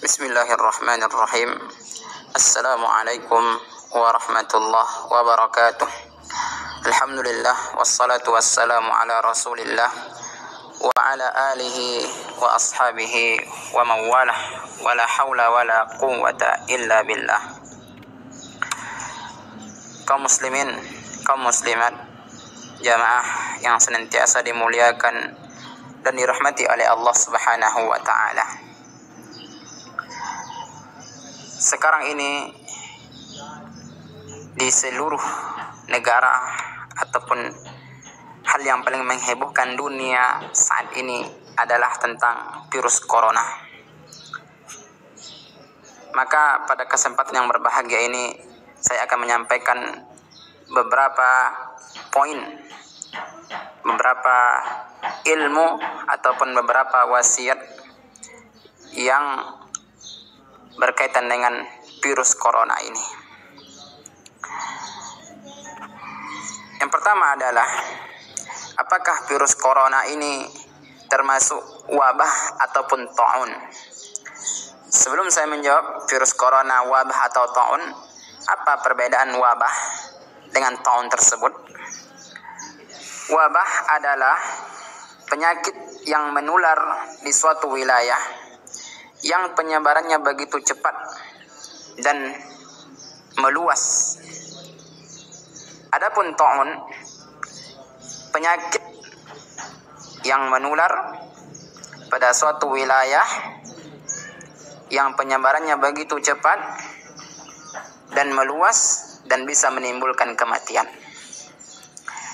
Bismillahirrahmanirrahim. Assalamualaikum warahmatullahi wabarakatuh. Alhamdulillah wassalatu wassalamu ala Rasulillah wa ala alihi wa ashabihi wa mawalah wa la hawla wa la quwwata illa billah. Kaum muslimin, kaum muslimat, jamaah yang senantiasa dimuliakan dan dirahmati oleh Allah Subhanahu wa taala. Sekarang ini di seluruh negara ataupun hal yang paling menghebohkan dunia saat ini adalah tentang virus corona. Maka pada kesempatan yang berbahagia ini saya akan menyampaikan beberapa poin, beberapa ilmu ataupun beberapa wasiat yang berkaitan dengan virus corona ini. Yang pertama adalah, apakah virus corona ini termasuk wabah ataupun ta'un? Sebelum saya menjawab virus corona wabah atau ta'un, apa perbedaan wabah dengan ta'un tersebut? Wabah adalah penyakit yang menular di suatu wilayah yang penyebarannya begitu cepat dan meluas. Adapun ta'un, penyakit yang menular pada suatu wilayah yang penyebarannya begitu cepat dan meluas dan bisa menimbulkan kematian.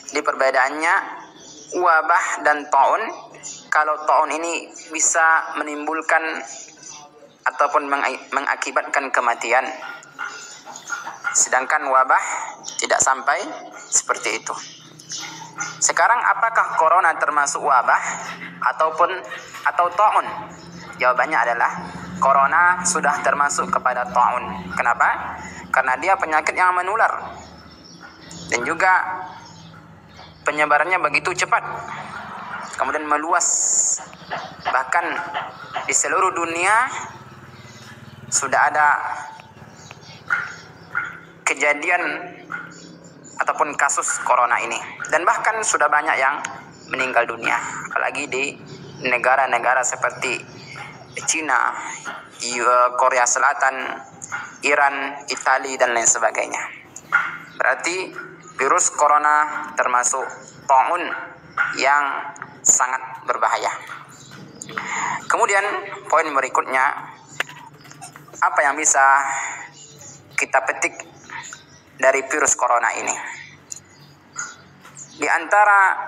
Di perbedaannya wabah dan ta'un, kalau ta'un ini bisa menimbulkan ataupun mengakibatkan kematian, sedangkan wabah tidak sampai seperti itu. Sekarang apakah corona termasuk wabah atau ta'un? Jawabannya adalah corona sudah termasuk kepada ta'un. Kenapa? Karena dia penyakit yang menular dan juga penyebarannya begitu cepat, kemudian meluas. Bahkan di seluruh dunia sudah ada kejadian ataupun kasus corona ini, dan bahkan sudah banyak yang meninggal dunia, apalagi di negara-negara seperti Cina, Korea Selatan, Iran, Italia, dan lain sebagainya. Berarti virus corona termasuk ta'un yang sangat berbahaya. Kemudian poin berikutnya, apa yang bisa kita petik dari virus corona ini? Di antara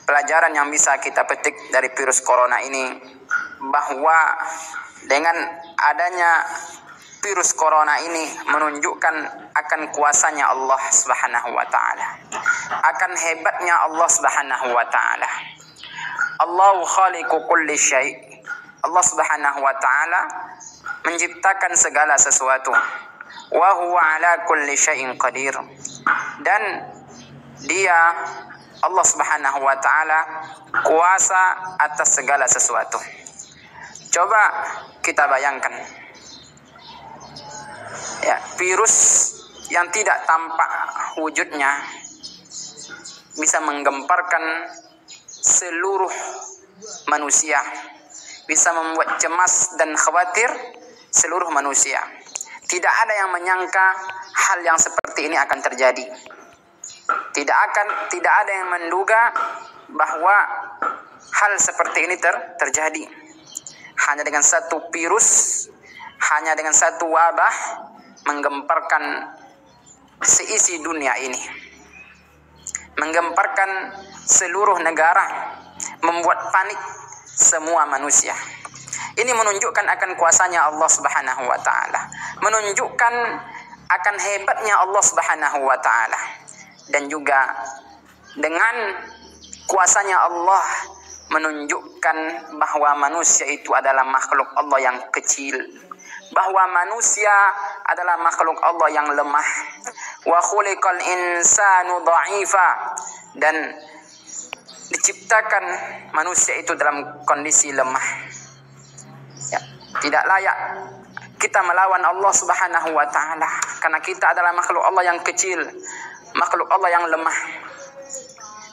pelajaran yang bisa kita petik dari virus corona ini, bahwa dengan adanya virus corona ini menunjukkan akan kuasanya Allah Subhanahu wa taala, akan hebatnya Allah Subhanahu wa taala. Allahu khaliqu kulli syai'. Allah Subhanahu wa taala menciptakan segala sesuatu. Wa huwa ala kulli syai'in qadir. Dan dia, Allah Subhanahu wa taala, kuasa atas segala sesuatu. Coba kita bayangkan, ya, virus yang tidak tampak wujudnya bisa menggemparkan seluruh manusia, bisa membuat cemas dan khawatir seluruh manusia. Tidak ada yang menyangka hal yang seperti ini akan terjadi. Tidak ada yang menduga bahwa hal seperti ini terjadi. Hanya dengan satu virus, hanya dengan satu wabah menggemparkan seisi dunia ini, menggemparkan seluruh negara, membuat panik semua manusia. Ini menunjukkan akan kuasanya Allah Subhanahu wa taala, menunjukkan akan hebatnya Allah Subhanahu wa taala, dan juga dengan kuasanya Allah menunjukkan bahwa manusia itu adalah makhluk Allah yang kecil, bahwa manusia adalah makhluk Allah yang lemah. Wa khuliqal insanu dha'ifa, dan diciptakan manusia itu dalam kondisi lemah. Ya. Tidak layak kita melawan Allah Subhanahu wa taala karena kita adalah makhluk Allah yang kecil, makhluk Allah yang lemah.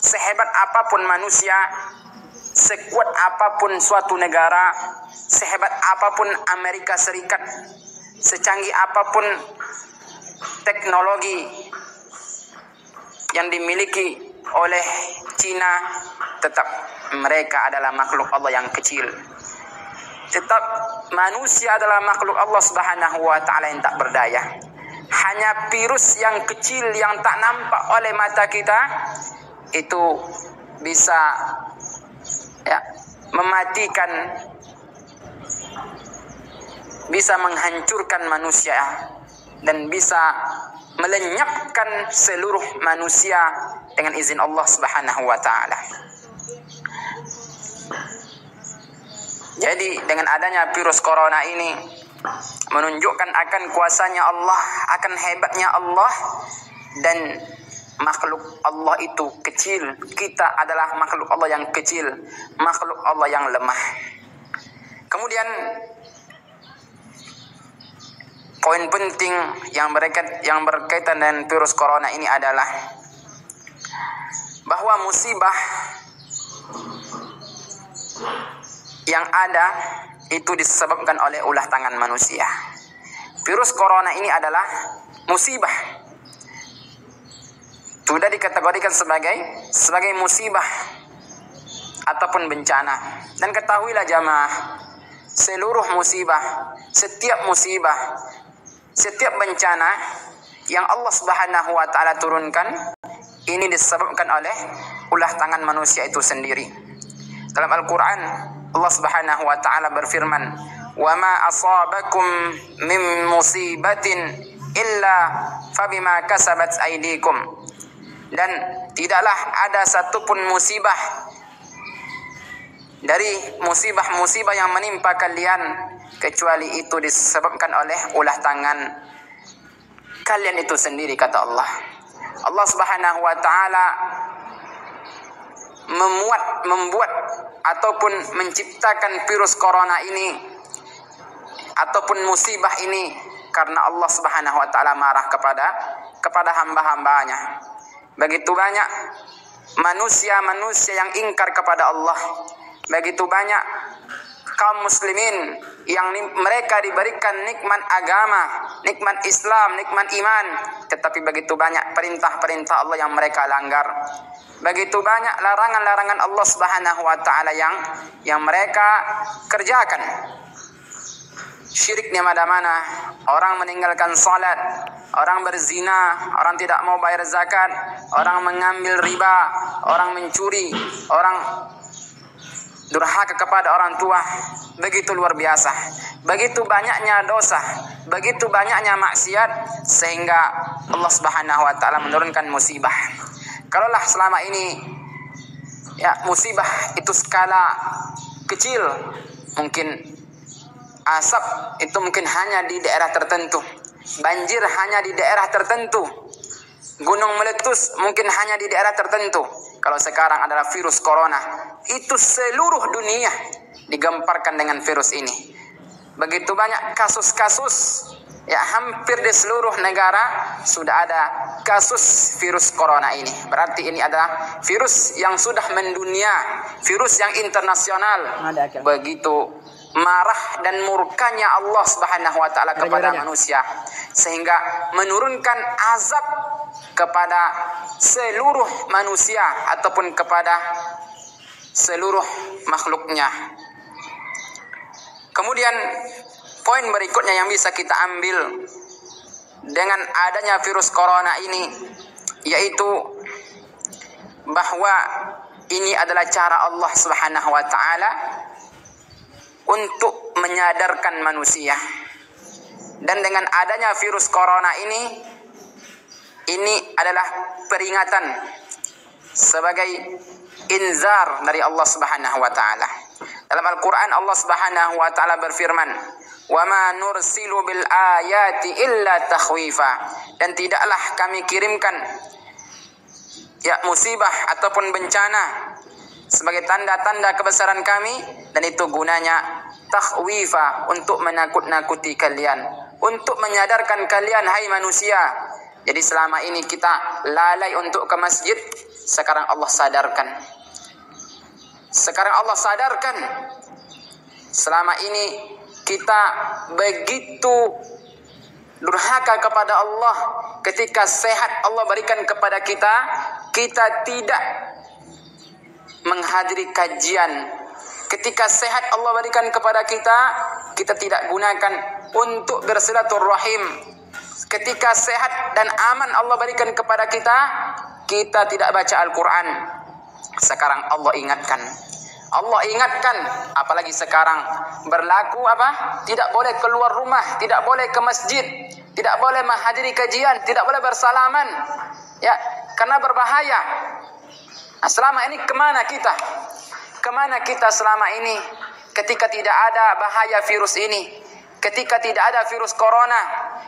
Sehebat apapun manusia, sekuat apapun suatu negara, sehebat apapun Amerika Serikat, secanggih apapun teknologi yang dimiliki oleh Cina, tetap mereka adalah makhluk Allah yang kecil. Tetap manusia adalah makhluk Allah Subhanahu wa taala yang tak berdaya. Hanya virus yang kecil yang tak nampak oleh mata kita itu bisa mematikan, bisa menghancurkan manusia dan bisa melenyapkan seluruh manusia dengan izin Allah Subhanahu wa taala. Jadi dengan adanya virus corona ini menunjukkan akan kuasanya Allah, akan hebatnya Allah, dan makhluk Allah itu kecil. Kita adalah makhluk Allah yang kecil, makhluk Allah yang lemah. Kemudian poin penting yang berkaitan dengan virus corona ini adalah bahwa musibah yang ada itu disebabkan oleh ulah tangan manusia. Virus corona ini adalah musibah. Sudah dikategorikan sebagai musibah ataupun bencana. Dan ketahuilah jamaah, seluruh musibah, setiap bencana yang Allah Subhanahu wa taala turunkan ini disebabkan oleh ulah tangan manusia itu sendiri. Dalam Al-Qur'an Allah Subhanahu wa taala berfirman, "Wa ma asabakum min musibatin illa fabima kasabat aydikum." Dan tidaklah ada satupun musibah dari musibah-musibah yang menimpa kalian kecuali itu disebabkan oleh ulah tangan kalian itu sendiri, kata Allah. Allah Subhanahu wa taala membuat ataupun menciptakan virus corona ini ataupun musibah ini karena Allah Subhanahu wa taala marah kepada hamba-hambanya. Begitu banyak manusia-manusia yang ingkar kepada Allah. Begitu banyak kaum muslimin yang mereka diberikan nikmat agama, nikmat Islam, nikmat iman, tetapi begitu banyak perintah-perintah Allah yang mereka langgar. Begitu banyak larangan-larangan Allah Subhanahu wa taala yang mereka kerjakan. Syirik di mana-mana, orang meninggalkan salat, orang berzina, orang tidak mau bayar zakat, orang mengambil riba, orang mencuri, orang durhaka kepada orang tua. Begitu luar biasa, begitu banyaknya dosa, begitu banyaknya maksiat sehingga Allah Subhanahu wa taala menurunkan musibah. Kalaulah selama ini musibah itu skala kecil, mungkin asap itu mungkin hanya di daerah tertentu, banjir hanya di daerah tertentu, gunung meletus mungkin hanya di daerah tertentu. Kalau sekarang adalah virus corona, itu seluruh dunia digemparkan dengan virus ini. Begitu banyak kasus-kasus, hampir di seluruh negara sudah ada kasus virus corona ini. Berarti ini adalah virus yang sudah mendunia, virus yang internasional. Begitu marah dan murkanya Allah Subhanahu wa taala kepada manusia sehingga menurunkan azab kepada seluruh manusia ataupun kepada seluruh makhluknya. Kemudian poin berikutnya yang bisa kita ambil dengan adanya virus corona ini yaitu bahwa ini adalah cara Allah Subhanahu wa taala untuk menyadarkan manusia. Dan dengan adanya virus corona ini adalah peringatan sebagai inzar dari Allah Subhanahu wa taala. Dalam Al-Qur'an Allah Subhanahu wa taala berfirman, "Wa ma nursilu bil ayati illa takhwifa." Dan tidaklah kami kirimkan musibah ataupun bencana sebagai tanda-tanda kebesaran kami, dan itu gunanya takhwifa, untuk menakut-nakuti kalian, untuk menyadarkan kalian hai manusia. Jadi selama ini kita lalai untuk ke masjid, sekarang Allah sadarkan. Sekarang Allah sadarkan. Selama ini kita begitu durhaka kepada Allah. Ketika sehat Allah berikan kepada kita, kita tidak menghadiri kajian. Ketika sehat Allah berikan kepada kita, kita tidak gunakan untuk bersilaturahim. Ketika sehat dan aman Allah berikan kepada kita, kita tidak baca Al-Quran. Sekarang Allah ingatkan. Allah ingatkan, apalagi sekarang berlaku apa? Tidak boleh keluar rumah, tidak boleh ke masjid, tidak boleh menghadiri kajian, tidak boleh bersalaman. Ya, karena berbahaya. Nah, selama ini kemana kita? Kemana kita selama ini ketika tidak ada bahaya virus ini? Ketika tidak ada virus corona,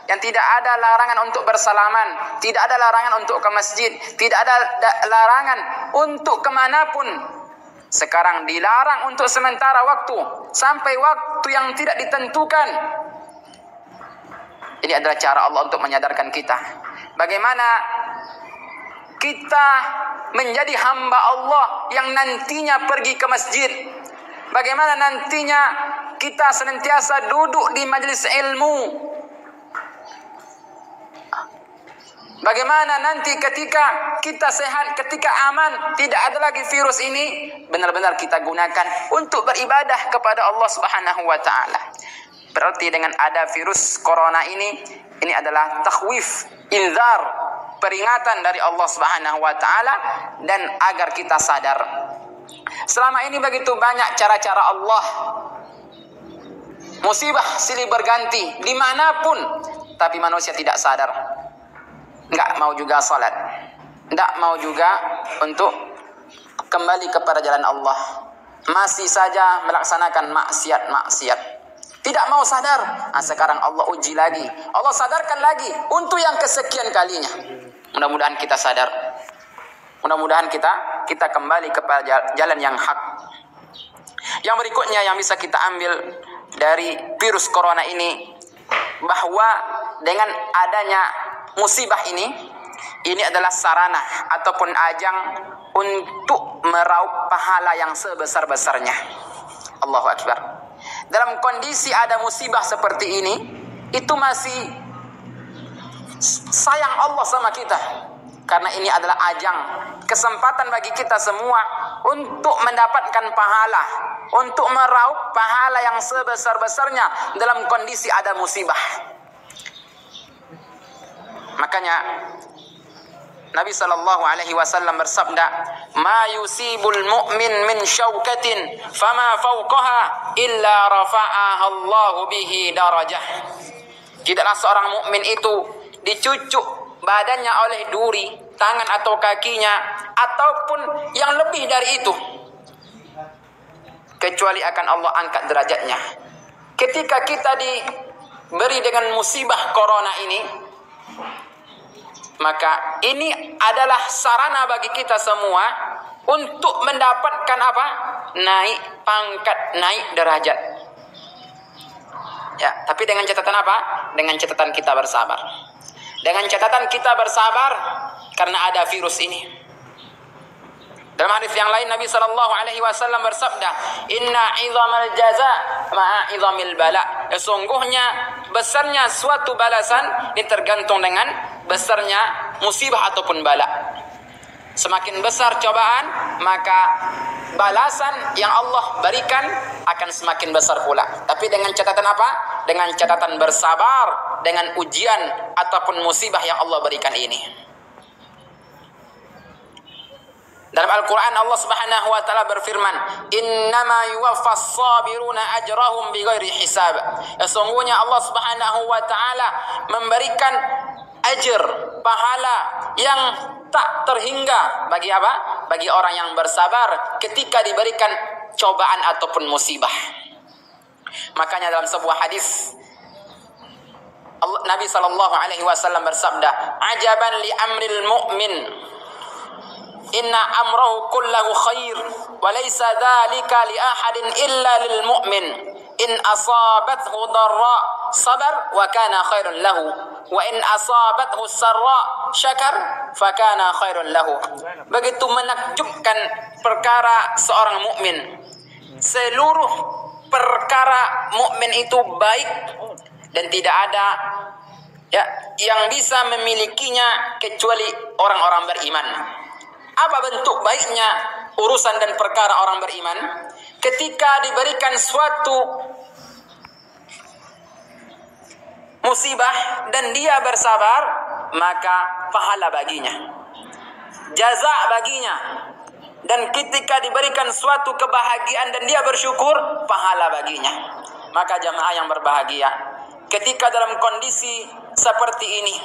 yang tidak ada larangan untuk bersalaman, tidak ada larangan untuk ke masjid, tidak ada larangan untuk kemanapun. Sekarang dilarang untuk sementara waktu, sampai waktu yang tidak ditentukan. Ini adalah cara Allah untuk menyadarkan kita. Bagaimana kita menjadi hamba Allah yang nantinya pergi ke masjid. Bagaimana nantinya kita senantiasa duduk di majelis ilmu. Bagaimana nanti ketika kita sehat, ketika aman, tidak ada lagi virus ini, benar-benar kita gunakan untuk beribadah kepada Allah Subhanahu wa taala. Berarti dengan ada virus corona ini adalah takhwif, inzar, peringatan dari Allah Subhanahu wa taala, dan agar kita sadar. Selama ini begitu banyak cara-cara Allah. Musibah silih berganti dimanapun, tapi manusia tidak sadar. Enggak mau juga salat, enggak mau juga untuk kembali kepada jalan Allah. Masih saja melaksanakan maksiat-maksiat. Tidak mau sadar. Nah, sekarang Allah uji lagi. Allah sadarkan lagi untuk yang kesekian kalinya. Mudah-mudahan kita sadar. Mudah-mudahan kita kembali kepada jalan yang hak. Yang berikutnya yang bisa kita ambil dari virus corona ini, bahwa dengan adanya musibah ini adalah sarana ataupun ajang untuk meraup pahala yang sebesar-besarnya. Allahu Akbar. Dalam kondisi ada musibah seperti ini, itu masih sayang Allah sama kita. Karena ini adalah ajang, kesempatan bagi kita semua untuk mendapatkan pahala, untuk meraup pahala yang sebesar-besarnya dalam kondisi ada musibah. Makanya Nabi SAW bersabda, "Ma yusibul mu'min min syaukatin fama fawqaha illa rafa'aha Allahu bihi darajah." Tidaklah seorang mukmin itu dicucuk badannya oleh duri, tangan atau kakinya, ataupun yang lebih dari itu, kecuali akan Allah angkat derajatnya. Ketika kita diberi dengan musibah corona ini, maka ini adalah sarana bagi kita semua untuk mendapatkan apa? Naik pangkat, naik derajat. Ya, tapi dengan catatan apa? Dengan catatan kita bersabar. Dengan catatan kita bersabar karena ada virus ini. Dalam hadis yang lain Nabi SAW bersabda, "Inna 'idhamal jaza ma'a 'idhamil bala." Sesungguhnya besarnya suatu balasan ini tergantung dengan besarnya musibah ataupun bala. Semakin besar cobaan, maka balasan yang Allah berikan akan semakin besar pula. Tapi dengan catatan apa? Dengan catatan bersabar dengan ujian ataupun musibah yang Allah berikan ini. Dalam Al-Quran Allah Subhanahu wa taala berfirman, "Innama yuwaffas sabiruna ajrahum bighairi hisab." Sesungguhnya Allah Subhanahu wa taala memberikan ajr, pahala yang tak terhingga bagi apa? Bagi orang yang bersabar ketika diberikan cobaan ataupun musibah. Makanya dalam sebuah hadis Nabi SAW bersabda, "Ajaban li amril mu'min, inna amrahu kullahu khair, wa laysa dzalika li ahadin illa lil mu'min." in asabathu dharra sabar wa kana khairun lahu wa in asabathu sarra syakar fa kana khairun lahu. Begitu menakjubkan perkara seorang mukmin. Seluruh perkara mukmin itu baik dan tidak ada yang bisa memilikinya kecuali orang-orang beriman. Apa bentuk baiknya urusan dan perkara orang beriman? Ketika diberikan suatu musibah dan dia bersabar, maka pahala baginya, jaza baginya. Dan ketika diberikan suatu kebahagiaan dan dia bersyukur, pahala baginya. Maka jamaah yang berbahagia, ketika dalam kondisi seperti ini,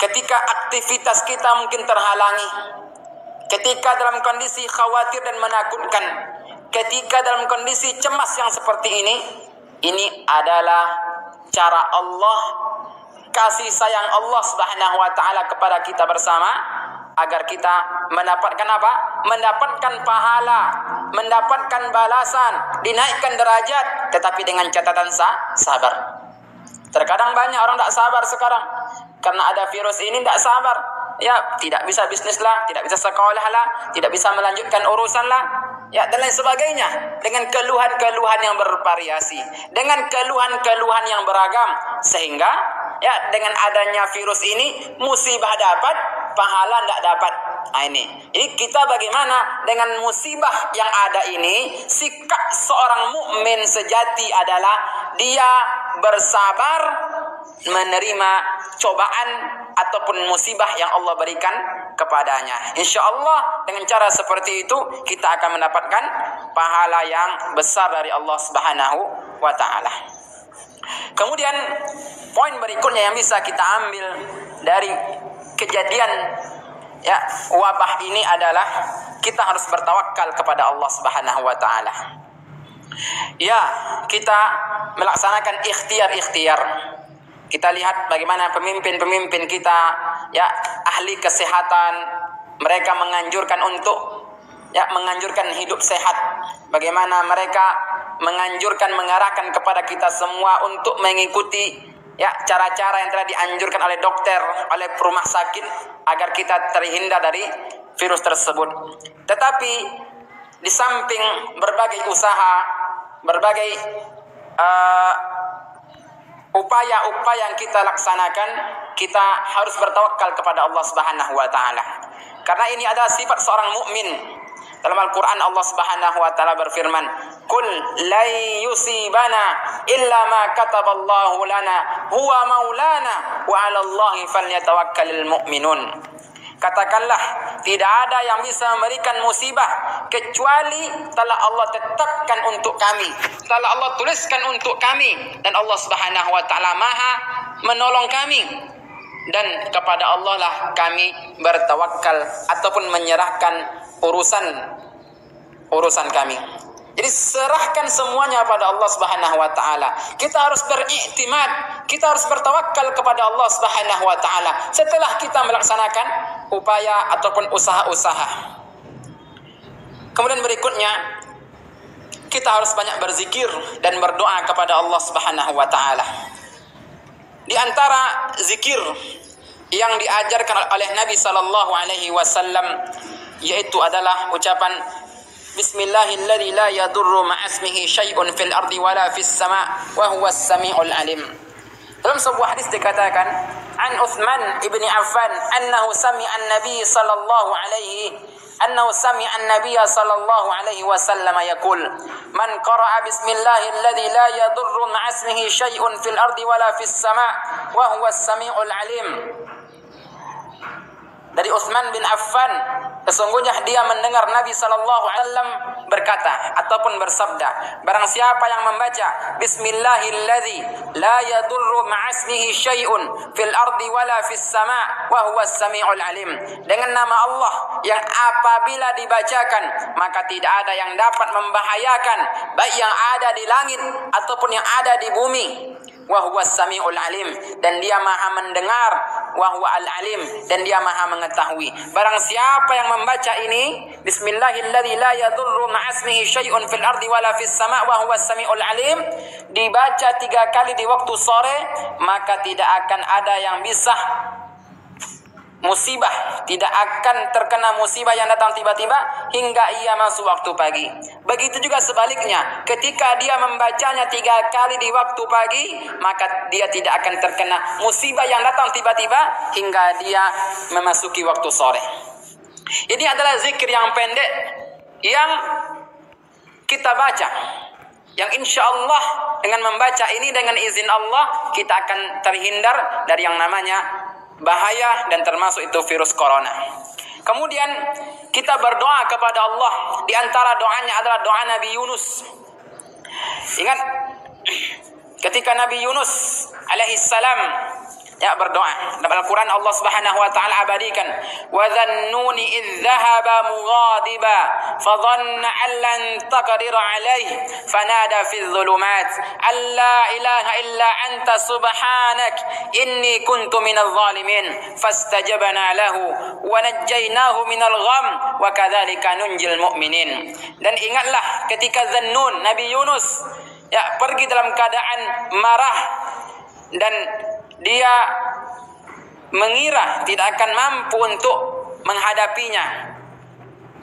ketika aktivitas kita mungkin terhalangi, ketika dalam kondisi khawatir dan menakutkan, ketika dalam kondisi cemas yang seperti ini adalah cara Allah, kasih sayang Allah Subhanahu wa taala kepada kita bersama, agar kita mendapatkan apa? Mendapatkan pahala, mendapatkan balasan, dinaikkan derajat, tetapi dengan catatan sabar. Terkadang banyak orang tak sabar sekarang karena ada virus ini, tak sabar. Ya, tidak bisa bisnis lah, tidak bisa sekolah lah, tidak bisa melanjutkan urusan lah, ya, dan lain sebagainya. Dengan keluhan-keluhan yang bervariasi, dengan keluhan-keluhan yang beragam, sehingga ya dengan adanya virus ini musibah dapat, pahala tidak dapat. Nah, ini. Jadi kita bagaimana dengan musibah yang ada ini? Sikap seorang mukmin sejati adalah dia bersabar menerima cobaan ataupun musibah yang Allah berikan kepadanya. Insya Allah dengan cara seperti itu kita akan mendapatkan pahala yang besar dari Allah Subhanahu wa taala. Kemudian poin berikutnya yang bisa kita ambil dari kejadian wabah ini adalah kita harus bertawakal kepada Allah Subhanahu wa taala. Ya, kita melaksanakan ikhtiar-ikhtiar. Kita lihat bagaimana pemimpin-pemimpin kita, ya, ahli kesehatan, mereka menganjurkan untuk menganjurkan hidup sehat. Bagaimana mereka menganjurkan, mengarahkan kepada kita semua untuk mengikuti cara-cara yang telah dianjurkan oleh dokter, oleh rumah sakit, agar kita terhindar dari virus tersebut. Tetapi di samping berbagai usaha, berbagai upaya-upaya yang kita laksanakan, kita harus bertawakal kepada Allah Subhanahu wa taala. Karena ini adalah sifat seorang mukmin. Dalam Al-Qur'an Allah Subhanahu wa taala berfirman, "Qul la yusibana illa ma kataballahu lana huwa maulana wa 'alallahi falyatawakkalul mu'minun." Katakanlah, tidak ada yang bisa memberikan musibah kecuali telah Allah tetapkan untuk kami, telah Allah tuliskan untuk kami, dan Allah Subhanahu wa taala Maha menolong kami, dan kepada Allah lah kami bertawakal ataupun menyerahkan urusan kami. Jadi serahkan semuanya pada Allah Subhanahu wa taala. Kita harus beriktimad, kita harus bertawakal kepada Allah Subhanahu wa taala setelah kita melaksanakan upaya ataupun usaha-usaha. Kemudian berikutnya, kita harus banyak berzikir dan berdoa kepada Allah Subhanahu wa taala. Di antara zikir yang diajarkan oleh Nabi sallallahu alaihi wasallam yaitu adalah ucapan Bismillahilladzi la yadurru ma'asmihi syai'un fil ardi wala fis sama' wa huwas sami'ul alim. Dalam sebuah hadis dikatakan, an Uthman ibni Affan annahu sami'a an-nabiy sallallahu alaihi wasallam yaqul, man qara'a bismillahilladzi la yadurru ma'asmihi syai'un fil ardi wala fis sama' wa huwas sami'ul alim. Dari Uthman bin Affan, sesungguhnya dia mendengar Nabi SAW berkata ataupun bersabda, barang siapa yang membaca Bismillahilladzi la yadurru ma'asmihi syai'un fil ardi wala fis sama' wa huwas sami'ul alim, dengan nama Allah yang apabila dibacakan maka tidak ada yang dapat membahayakan, baik yang ada di langit ataupun yang ada di bumi, wa huwas sami'ul alim, dan dia Maha mendengar wa huwa al-alim, dan dia maha mengetahui. Barang siapa yang membaca ini, bismillahilladzi la yadurru ma'asmihi syai'un fil ardi wala fis sama' wa huwas samiul alim, dibaca 3 kali di waktu sore, maka tidak akan ada yang bisa musibah, tidak akan terkena musibah yang datang tiba-tiba hingga ia masuk waktu pagi. Begitu juga sebaliknya, ketika dia membacanya 3 kali di waktu pagi, maka dia tidak akan terkena musibah yang datang tiba-tiba hingga dia memasuki waktu sore. Ini adalah zikir yang pendek yang kita baca, yang insya Allah dengan membaca ini, dengan izin Allah, kita akan terhindar dari yang namanya bahaya, dan termasuk itu virus corona. Kemudian kita berdoa kepada Allah. Di antara doanya adalah doa Nabi Yunus. Ingat ketika Nabi Yunus alaihissalam berdoa dalam Al-Quran, Allah Subhanahu wa taala abadikan, wa dhannuni idh dhahaba mughadiba fa dhanna an lan taqdir alayhi fanada fi dhulumat alla ilaha illa anta subhanak inni kuntu minadh zalimin fastajabna lahu wa najjaynahu minal gham wa kadzalika nunjil mu'minin. Dan ingatlah ketika Dhannun, Nabi Yunus pergi dalam keadaan marah, dan dia mengira tidak akan mampu untuk menghadapinya,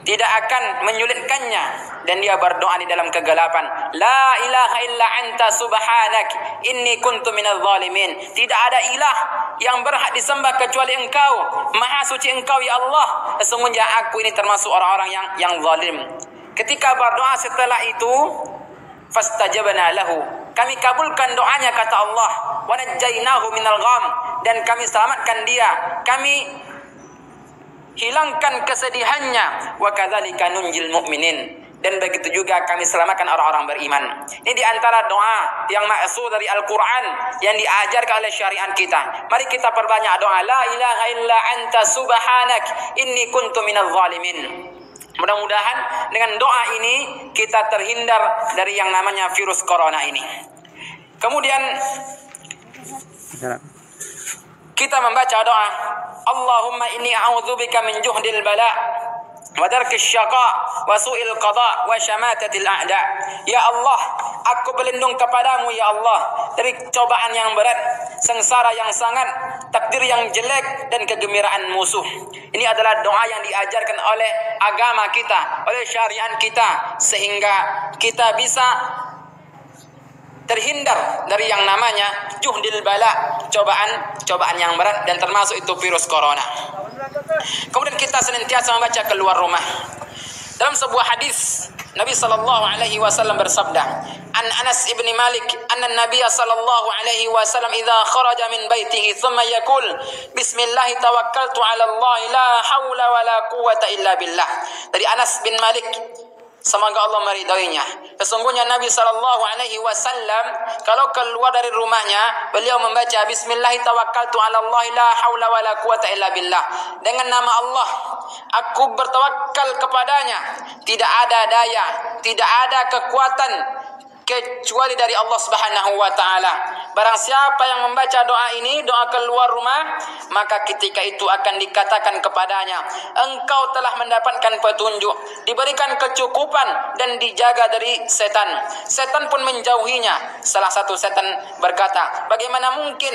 tidak akan menyulitkannya, dan dia berdoa di dalam kegelapan, la ilaha illa anta subhanak inni kuntu minadh zalimin. Tidak ada ilah yang berhak disembah kecuali Engkau, maha suci Engkau ya Allah, sesungguhnya aku ini termasuk orang-orang yang zalim. Ketika berdoa setelah itu, fastajabna lahu, kami kabulkan doanya, kata Allah, wa najjaynahu minal gham, dan kami selamatkan dia, kami hilangkan kesedihannya, wa kadzalika nunjil mu'minin, dan begitu juga kami selamatkan orang-orang beriman. Ini di antara doa yang ma'sur dari Al-Quran yang diajarkan oleh syariat kita. Mari kita perbanyak doa, la ilaha illa anta subhanak inni kuntu minadh zalimin. Mudah-mudahan dengan doa ini kita terhindar dari yang namanya virus corona ini. Kemudian kita membaca doa, Allahumma inni a'udzubika min juhdil bala wa darkis syaqa wa su'il qada wa syamatatil a'da. Ya Allah, aku berlindung kepadamu ya Allah dari cobaan yang berat, sengsara yang sangat, takdir yang jelek, dan kegembiraan musuh. Ini adalah doa yang diajarkan oleh agama kita, oleh syariat kita, sehingga kita bisa terhindar dari yang namanya juhdil bala, cobaan yang berat, dan termasuk itu virus corona. Kemudian kita senantiasa membaca keluar rumah. Dalam sebuah hadis, Nabi sallallahu alaihi wasallam bersabda, an Anas ibn Malik anna Nabiy sallallahu alaihi wasallam idza kharaja min baitihi thumma yaqul bismillah tawakkaltu ala Allah la haula wala quwwata illa billah. Dari Anas bin Malik, semoga Allah meridainya, sesungguhnya Nabi sallallahu alaihi wasallam kalau keluar dari rumahnya, beliau membaca bismillah tawakkaltu ala Allah la haula wala quwwata illa billah. Dengan nama Allah aku bertawakal kepadanya, tidak ada daya, tidak ada kekuatan kecuali dari Allah Subhanahu wa taala. Barang siapa yang membaca doa ini, doa keluar rumah, maka ketika itu akan dikatakan kepadanya, engkau telah mendapatkan petunjuk, diberikan kecukupan, dan dijaga dari setan. Setan pun menjauhinya. Salah satu setan berkata, bagaimana mungkin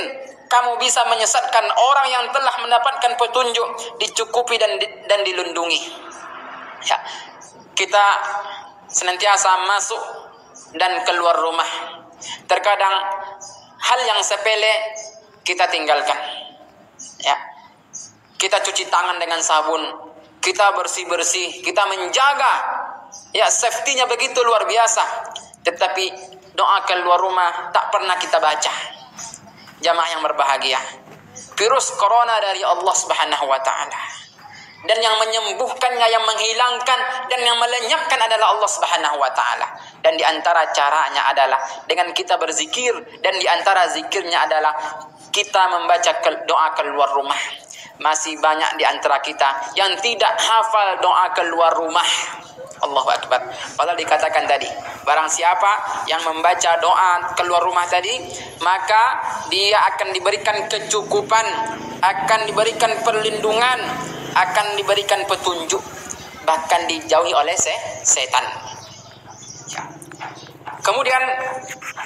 kamu bisa menyesatkan orang yang telah mendapatkan petunjuk, dicukupi dan dilindungi. Ya, kita senantiasa masuk dan keluar rumah. Terkadang hal yang sepele kita tinggalkan. Ya, kita cuci tangan dengan sabun, kita bersih-bersih, kita menjaga. Ya, safety-nya begitu luar biasa. Tetapi doa keluar rumah tak pernah kita baca. Jamaah yang berbahagia, virus corona dari Allah Subhanahu wa taala. Dan yang menyembuhkannya, yang menghilangkan dan yang melenyapkan adalah Allah Subhanahu wa taala. Dan di antara caranya adalah dengan kita berzikir, dan di antara zikirnya adalah kita membaca doa keluar rumah. Masih banyak di antara kita yang tidak hafal doa keluar rumah. Allahu Akbar. Padahal dikatakan tadi, barang siapa yang membaca doa keluar rumah tadi, maka dia akan diberikan kecukupan, akan diberikan perlindungan, akan diberikan petunjuk, bahkan dijauhi oleh setan. Ya. Kemudian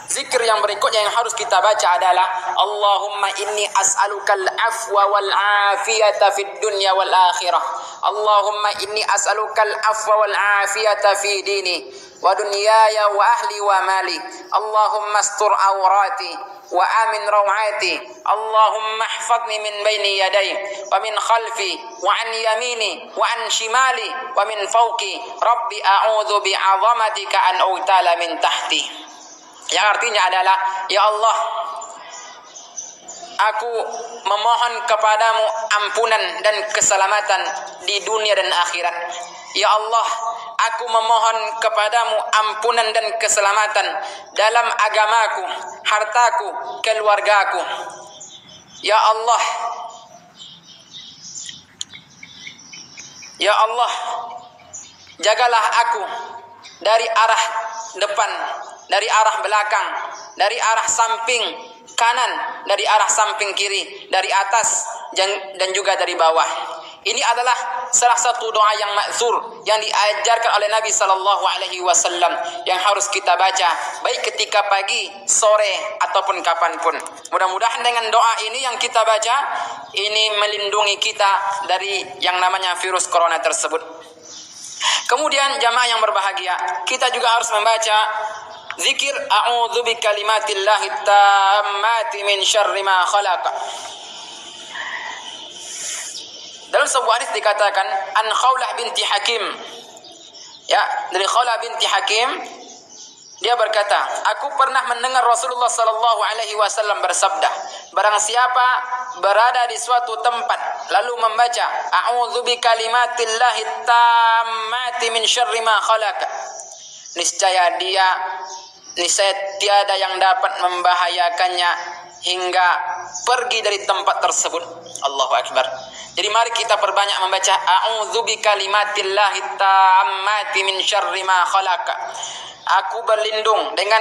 zikir yang berikutnya yang harus kita baca adalah Allahumma inni as'alukal afwa wal afiyata fid dunya wal akhirah. Allahumma inni as'alukal afwa wal afiyata fi dini wa dunyaya wa ahli wa mali. Allahumma astur awrati wa amin rawati. Allahumma ihfazni min baini yaday wa min khalfi wa an yamini wa an shimali wa min fawqi. Rabbi a'udzu bi'azamatika an ugtala min tahti. Yang artinya adalah, ya Allah, aku memohon kepadamu ampunan dan keselamatan di dunia dan akhirat. Ya Allah, aku memohon kepadamu ampunan dan keselamatan dalam agamaku, hartaku, keluargaku. Ya Allah, ya Allah, jagalah aku dari arah depan, dari arah belakang, dari arah samping kanan, dari arah samping kiri, dari atas dan juga dari bawah. Ini adalah salah satu doa yang ma'zur yang diajarkan oleh Nabi sallallahu alaihi wasallam yang harus kita baca baik ketika pagi, sore ataupun kapanpun. Mudah-mudahan dengan doa ini yang kita baca ini melindungi kita dari yang namanya virus corona tersebut. Kemudian jamaah yang berbahagia, kita juga harus membaca zikir a'udzu bikalimatillahi tammati min syarri ma khalaq. Dalam sebuah hadis dikatakan an Khawlah binti Hakim. Ya, dari Khawlah binti Hakim dia berkata, aku pernah mendengar Rasulullah sallallahu alaihi wasallam bersabda, barang siapa berada di suatu tempat lalu membaca a'udzu bikalimatillahi tammati min syarri ma khalaq, niscaya tiada yang dapat membahayakannya hingga pergi dari tempat tersebut. Allahu Akbar. Jadi mari kita perbanyak membaca a'udzu bikalimatillahi tammati min syarri ma khalaq. Aku berlindung dengan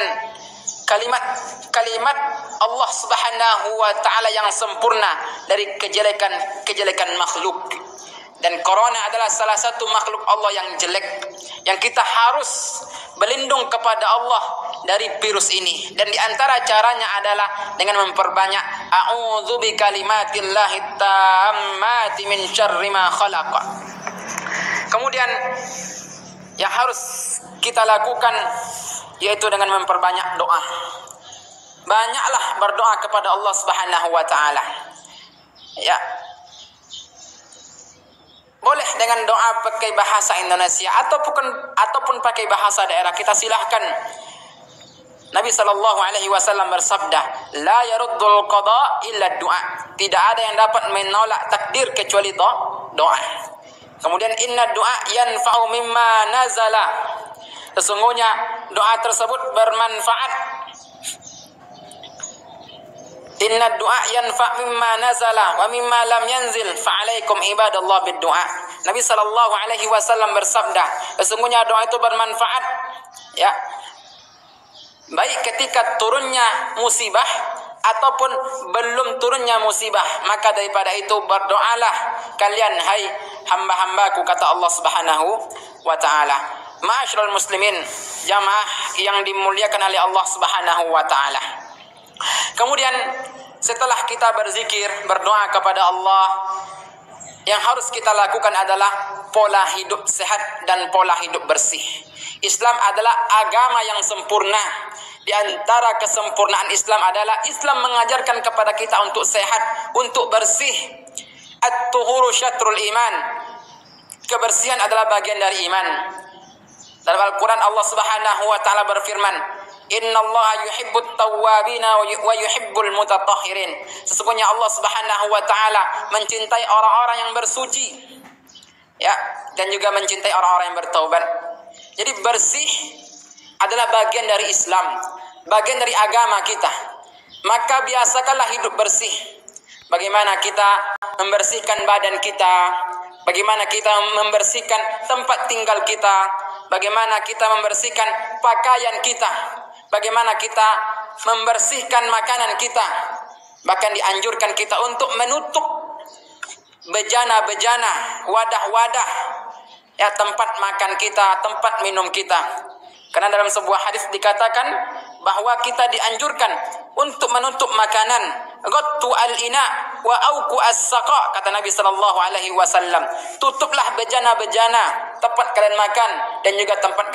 kalimat Allah Subhanahu wa taala yang sempurna dari kejelekan makhluk. Dan corona adalah salah satu makhluk Allah yang jelek, yang kita harus berlindung kepada Allah dari virus ini. Dan di antara caranya adalah dengan memperbanyak a'udzu bikalimatillahi tammati min syarri ma khalaq. Kemudian yang harus kita lakukan yaitu dengan memperbanyak doa. Banyaklah berdoa kepada Allah Subhanahu wa taala. Ya. Boleh dengan doa pakai bahasa Indonesia ataupun pakai bahasa daerah, kita silahkan. Nabi sallallahu alaihi wasallam bersabda, la yaruddul qada illa du'a. Tidak ada yang dapat menolak takdir kecuali doa. Kemudian inna du'a yanfa'u mimma nazala. Sesungguhnya doa tersebut bermanfaat. Inna du'a yanfa' mimma nazala wa mimma lam yanzil fa'alaikum ibadallah bid-du'a. Nabi sallallahu alaihi wasallam bersabda, sesungguhnya doa itu bermanfaat, ya, baik ketika turunnya musibah ataupun belum turunnya musibah. Maka daripada itu berdoalah kalian hai hamba-hambaku, kata Allah Subhanahu wa taala. Ma'asyiral muslimin, jamaah yang dimuliakan oleh Allah Subhanahu wa taala. Kemudian setelah kita berzikir, berdoa kepada Allah, yang harus kita lakukan adalah pola hidup sehat dan pola hidup bersih. Islam adalah agama yang sempurna. Di antara kesempurnaan Islam adalah Islam mengajarkan kepada kita untuk sehat, untuk bersih. At-tuhuru syatrul iman. Kebersihan adalah bagian dari iman. Dalam Al-Quran Allah Subhanahu wa taala berfirman, innallaha yuhibbut tawwabina wa yuhibbul mutatahhirin. Sesungguhnya Allah Subhanahu wa taala mencintai orang-orang yang bersuci, ya, dan juga mencintai orang-orang yang bertaubat. Jadi bersih adalah bagian dari Islam, bagian dari agama kita. Maka biasakanlah hidup bersih. Bagaimana kita membersihkan badan kita, bagaimana kita membersihkan tempat tinggal kita, bagaimana kita membersihkan pakaian kita, bagaimana kita membersihkan makanan kita. Bahkan dianjurkan kita untuk menutup bejana-bejana, wadah-wadah, ya, tempat makan kita, tempat minum kita. Karena dalam sebuah hadis dikatakan bahwa kita dianjurkan untuk menutup makanan. Ghattu al-ina wa auqu as-saqa, kata Nabi sallallahu alaihi wasallam. Tutuplah bejana-bejana, tempat kalian makan dan juga tempat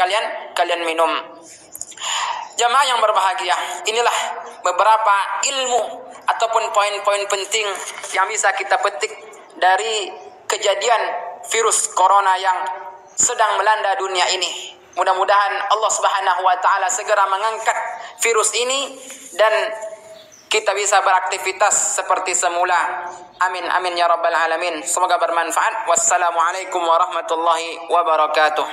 kalian minum. Jamaah yang berbahagia, inilah beberapa ilmu ataupun poin-poin penting yang bisa kita petik dari kejadian virus corona yang sedang melanda dunia ini. Mudah-mudahan Allah Subhanahu wa taala segera mengangkat virus ini dan kita bisa beraktivitas seperti semula. Amin amin ya rabbal alamin. Semoga bermanfaat. Wassalamualaikum warahmatullahi wabarakatuh.